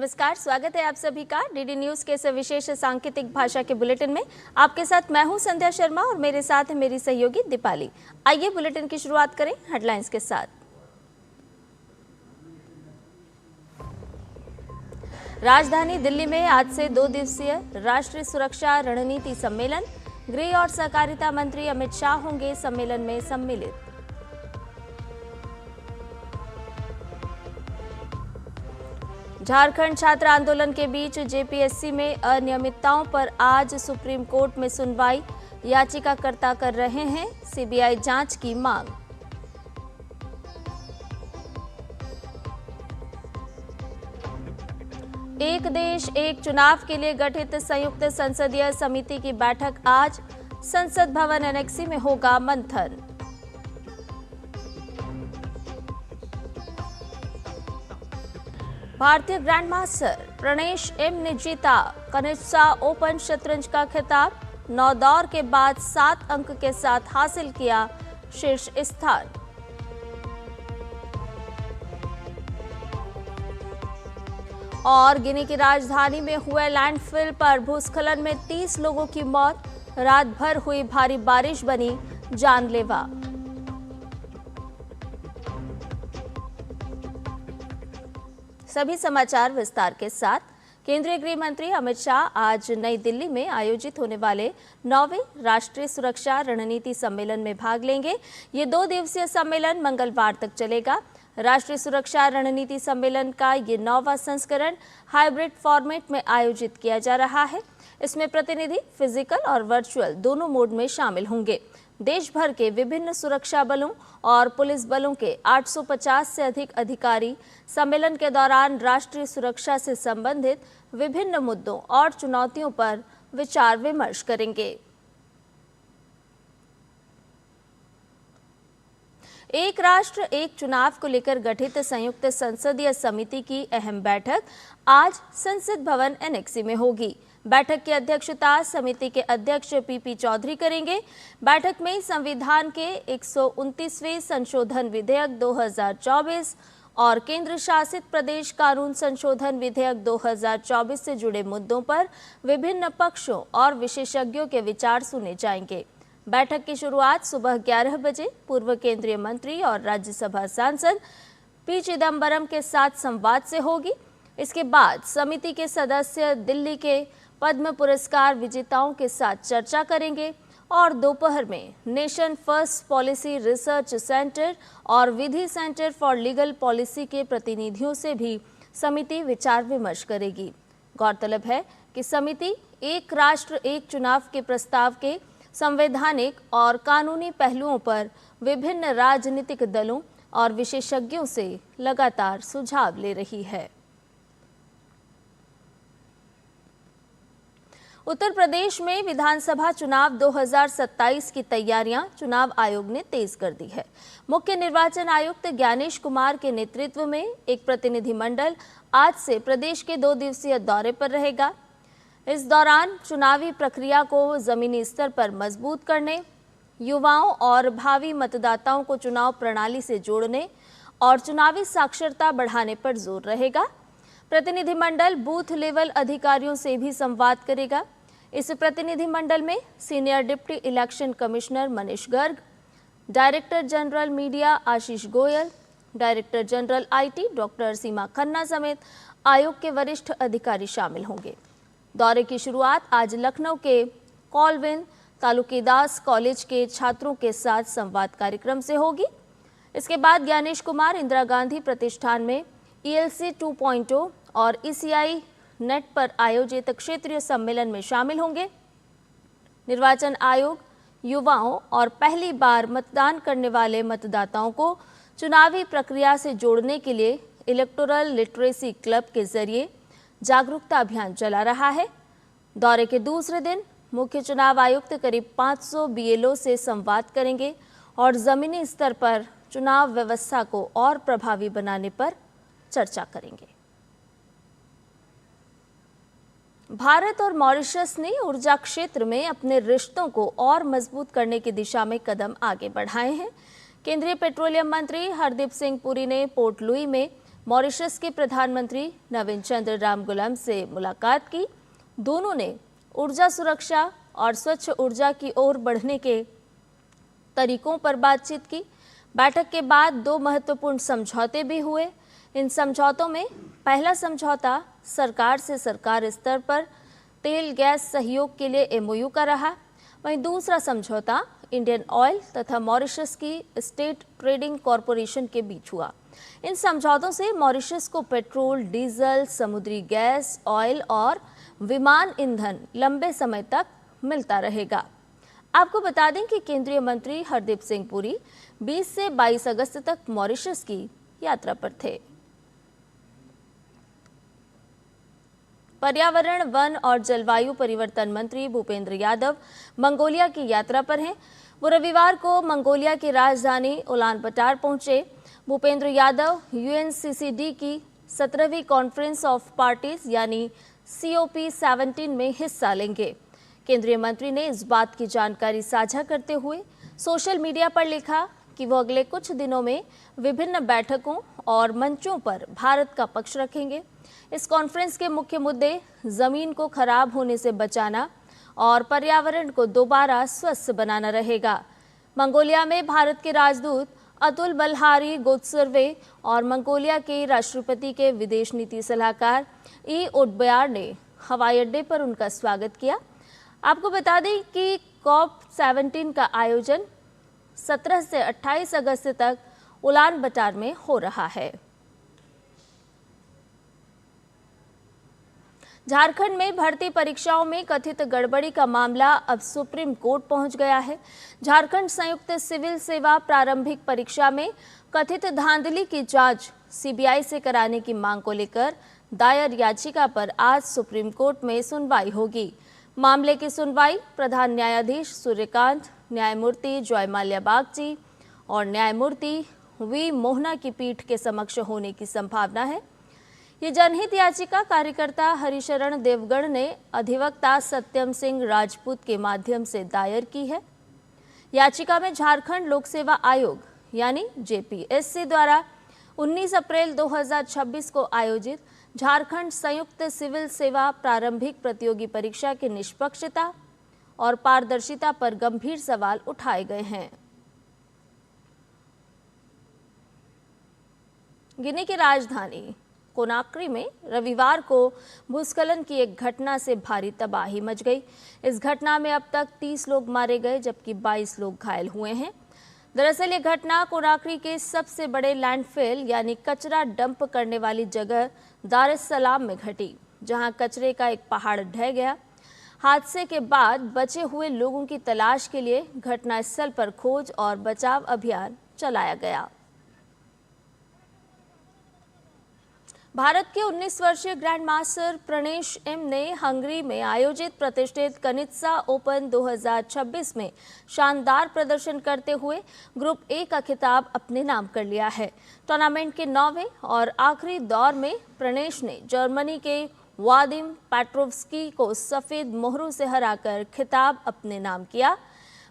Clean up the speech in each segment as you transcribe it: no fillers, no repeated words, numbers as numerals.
नमस्कार, स्वागत है आप सभी का डीडी न्यूज के इस विशेष सांकेतिक भाषा के बुलेटिन में। आपके साथ मैं हूं संध्या शर्मा और मेरे साथ है मेरी सहयोगी दीपाली। आइए बुलेटिन की शुरुआत करें हेडलाइंस के साथ। राजधानी दिल्ली में आज से 2 दिवसीय राष्ट्रीय सुरक्षा रणनीति सम्मेलन, गृह और सहकारिता मंत्री अमित शाह होंगे सम्मेलन में सम्मिलित। झारखंड छात्र आंदोलन के बीच जेपीएससी में अनियमितताओं पर आज सुप्रीम कोर्ट में सुनवाई, याचिकाकर्ता कर रहे हैं सीबीआई जांच की मांग। एक देश एक चुनाव के लिए गठित संयुक्त संसदीय समिति की बैठक आज, संसद भवन एनेक्सी में होगा मंथन। भारतीय ग्रैंडमास्टर प्रणेश एम ने जीता कनिष्ठा ओपन शतरंज का खिताब, 9 दौर के बाद 7 अंक के साथ हासिल किया शीर्ष स्थान। और गिनी की राजधानी में हुए लैंडफिल पर भूस्खलन में 30 लोगों की मौत, रात भर हुई भारी बारिश बनी जानलेवा। सभी समाचार विस्तार के साथ। केंद्रीय गृह मंत्री अमित शाह आज नई दिल्ली में आयोजित होने वाले 9वें राष्ट्रीय सुरक्षा रणनीति सम्मेलन में भाग लेंगे। ये 2 दिवसीय सम्मेलन मंगलवार तक चलेगा। राष्ट्रीय सुरक्षा रणनीति सम्मेलन का ये 9वां संस्करण हाइब्रिड फॉर्मेट में आयोजित किया जा रहा है। इसमें प्रतिनिधि फिजिकल और वर्चुअल दोनों मोड में शामिल होंगे। देश भर के विभिन्न सुरक्षा बलों और पुलिस बलों के 850 से अधिक अधिकारी सम्मेलन के दौरान राष्ट्रीय सुरक्षा से संबंधित विभिन्न मुद्दों और चुनौतियों पर विचार विमर्श करेंगे। एक राष्ट्र एक चुनाव को लेकर गठित संयुक्त संसदीय समिति की अहम बैठक आज संसद भवन एनेक्सी में होगी। बैठक की अध्यक्षता समिति के अध्यक्ष पीपी चौधरी करेंगे। बैठक में संविधान के 129वें संशोधन विधेयक 2024 और केंद्र शासित प्रदेश कानून संशोधन विधेयक 2024 से जुड़े मुद्दों पर विभिन्न पक्षों और विशेषज्ञों के विचार सुने जाएंगे। बैठक की शुरुआत सुबह 11 बजे पूर्व केंद्रीय मंत्री और राज्यसभा सांसद पी चिदम्बरम के साथ संवाद से होगी। इसके बाद समिति के सदस्य दिल्ली के पद्म पुरस्कार विजेताओं के साथ चर्चा करेंगे और दोपहर में nation first policy research centre और विधि सेंटर फॉर लीगल पॉलिसी के प्रतिनिधियों से भी समिति विचार विमर्श करेगी। गौरतलब है कि समिति एक राष्ट्र एक चुनाव के प्रस्ताव के संवैधानिक और कानूनी पहलुओं पर विभिन्न राजनीतिक दलों और विशेषज्ञों से लगातार सुझाव ले रही है। उत्तर प्रदेश में विधानसभा चुनाव 2027 की तैयारियां चुनाव आयोग ने तेज कर दी है। मुख्य निर्वाचन आयुक्त ज्ञानेश कुमार के नेतृत्व में एक प्रतिनिधिमंडल आज से प्रदेश के 2 दिवसीय दौरे पर रहेगा। इस दौरान चुनावी प्रक्रिया को जमीनी स्तर पर मजबूत करने, युवाओं और भावी मतदाताओं को चुनाव प्रणाली से जोड़ने और चुनावी साक्षरता बढ़ाने पर जोर रहेगा। प्रतिनिधिमंडल बूथ लेवल अधिकारियों से भी संवाद करेगा। इस प्रतिनिधिमंडल में senior deputy election commissioner Manish Garg, director general media Ashish Goyal, director general IT doctor Seema Khanna समेत आयोग के वरिष्ठ अधिकारी शामिल होंगे। दौरे की शुरुआत आज लखनऊ के कॉलविन तालुकेदास कॉलेज के छात्रों के साथ संवाद कार्यक्रम से होगी। इसके बाद ज्ञानेश कुमार इंदिरा गांधी प्रतिष्ठान में ELC 2.0 और ECI नेट पर आयोजित क्षेत्रीय सम्मेलन में शामिल होंगे। निर्वाचन आयोग युवाओं और पहली बार मतदान करने वाले मतदाताओं को चुनावी प्रक्रिया से जोड़ने के लिए इलेक्टोरल लिटरेसी क्लब के जरिए जागरूकता अभियान चला रहा है। दौरे के दूसरे दिन मुख्य चुनाव आयुक्त करीब 500 BLO से संवाद करेंगे और जमीनी स्तर पर चुनाव व्यवस्था को और प्रभावी बनाने पर चर्चा करेंगे। भारत और मॉरिशस ने ऊर्जा क्षेत्र में अपने रिश्तों को और मजबूत करने की दिशा में कदम आगे बढ़ाए हैं। केंद्रीय पेट्रोलियम मंत्री हरदीप सिंह पुरी ने पोर्ट लुई में मॉरिशस के प्रधानमंत्री नवीन चंद्र रामगुलाम से मुलाकात की। दोनों ने ऊर्जा सुरक्षा और स्वच्छ ऊर्जा की ओर बढ़ने के तरीकों पर बातचीत की। बैठक के बाद 2 महत्वपूर्ण समझौते भी हुए। इन समझौतों में पहला समझौता सरकार से सरकार स्तर पर तेल गैस सहयोग के लिए एमओयू का रहा। वहीं दूसरा समझौता इंडियन ऑयल तथा मॉरिशस की स्टेट ट्रेडिंग कॉरपोरेशन के बीच हुआ। इन समझौतों से मॉरिशस को पेट्रोल, डीजल, समुद्री गैस, ऑयल और विमान ईंधन लंबे समय तक मिलता रहेगा। आपको बता दें कि केंद्रीय मंत्री हरदीप सिंह पुरी 20 से 22 अगस्त तक मॉरिशस की यात्रा पर थे। पर्यावरण, वन और जलवायु परिवर्तन मंत्री भूपेंद्र यादव मंगोलिया की यात्रा पर हैं। वो रविवार को मंगोलिया की राजधानी उलानबटार पहुंचे। भूपेंद्र यादव यूएनसीसीडी की 17वीं कॉन्फ्रेंस ऑफ पार्टीज यानी COP17 में हिस्सा लेंगे। केंद्रीय मंत्री ने इस बात की जानकारी साझा करते हुए सोशल मीडिया पर लिखा कि वो अगले कुछ दिनों में विभिन्न बैठकों और मंचों पर भारत का पक्ष रखेंगे। इस कॉन्फ्रेंस के मुख्य मुद्दे जमीन को खराब होने से बचाना और पर्यावरण को दोबारा स्वस्थ बनाना रहेगा। मंगोलिया में भारत के राजदूत अतुल बलहारी गोत्सर्वे और मंगोलिया के राष्ट्रपति के विदेश नीति सलाहकार ई ओडब्यार ने हवाई अड्डे पर उनका स्वागत किया। आपको बता दें कि COP17 का आयोजन 17 से 28 अगस्त तक उलानबटार में हो रहा है। झारखंड में भर्ती परीक्षाओं में कथित गड़बड़ी का मामला अब सुप्रीम कोर्ट पहुंच गया है। झारखंड संयुक्त सिविल सेवा प्रारंभिक परीक्षा में कथित धांधली की जांच CBI से कराने की मांग को लेकर दायर याचिका पर आज सुप्रीम कोर्ट में सुनवाई होगी। मामले की सुनवाई प्रधान न्यायाधीश सूर्यकांत, न्यायमूर्ति जयमाल्या बागची और न्यायमूर्ति V मोहना की पीठ के समक्ष होने की संभावना है। ये जनहित याचिका कार्यकर्ता हरिशरण देवगढ़ ने अधिवक्ता सत्यम सिंह राजपूत के माध्यम से दायर की है। याचिका में झारखंड लोक सेवा आयोग यानी JPSC द्वारा 19 अप्रैल 2026 को आयोजित झारखंड संयुक्त सिविल सेवा प्रारंभिक प्रतियोगी परीक्षा की निष्पक्षता और पारदर्शिता पर गंभीर सवाल उठाए गए हैं। गिनी की राजधानी कोनाक्री में रविवार को भूस्खलन की एक घटना से भारी तबाही मच गई। इस घटना में अब तक 30 लोग मारे गए जबकि 22 लोग घायल हुए हैं। दरअसल ये घटना कोनाक्री के सबसे बड़े लैंडफिल यानी कचरा डंप करने वाली जगह दार एस सलाम में घटी, जहां कचरे का एक पहाड़ ढह गया। हादसे के बाद बचे हुए लोगों की तलाश के लिए घटनास्थल पर खोज और बचाव अभियान चलाया गया। भारत के 19 वर्षीय ग्रैंड मास्टर प्रणेश एम ने हंगरी में आयोजित प्रतिष्ठित कनित्सा ओपन 2026 में शानदार प्रदर्शन करते हुए ग्रुप A का खिताब अपने नाम कर लिया है। टूर्नामेंट के 9वें और आखिरी दौर में प्रणेश ने जर्मनी के वादिम पेट्रोव्स्की को सफेद मोहरों से हराकर खिताब अपने नाम किया।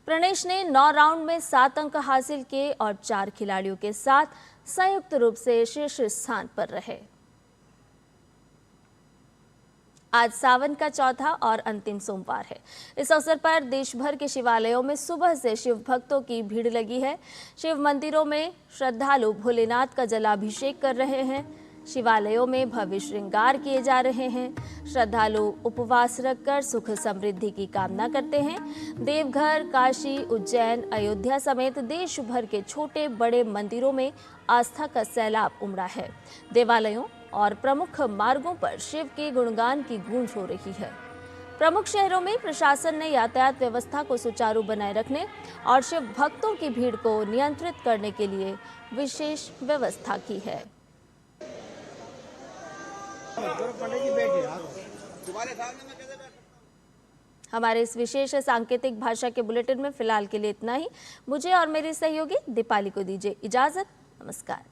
प्रणेश ने 9 राउंड में 7 अंक हासिल किए और 4 खिलाड़ियों के साथ संयुक्त रूप से शीर्ष स्थान पर रहे। आज सावन का चौथा और अंतिम सोमवार है। इस अवसर पर देश भर के शिवालयों में सुबह से शिव भक्तों की भीड़ लगी है। शिव मंदिरों में श्रद्धालु भोलेनाथ का जलाभिषेक कर रहे हैं। शिवालयों में भव्य श्रृंगार किए जा रहे हैं। श्रद्धालु उपवास रखकर सुख समृद्धि की कामना करते हैं। देवघर, काशी, उज्जैन, अयोध्या समेत देश भर के छोटे बड़े मंदिरों में आस्था का सैलाब उमड़ा है। देवालयों और प्रमुख मार्गों पर शिव के गुणगान की गूंज हो रही है। प्रमुख शहरों में प्रशासन ने यातायात व्यवस्था को सुचारू बनाए रखने और शिव भक्तों की भीड़ को नियंत्रित करने के लिए विशेष व्यवस्था की है। हमारे इस विशेष सांकेतिक भाषा के बुलेटिन में फिलहाल के लिए इतना ही। मुझे और मेरी सहयोगी दीपाली को दीजिए इजाजत। नमस्कार।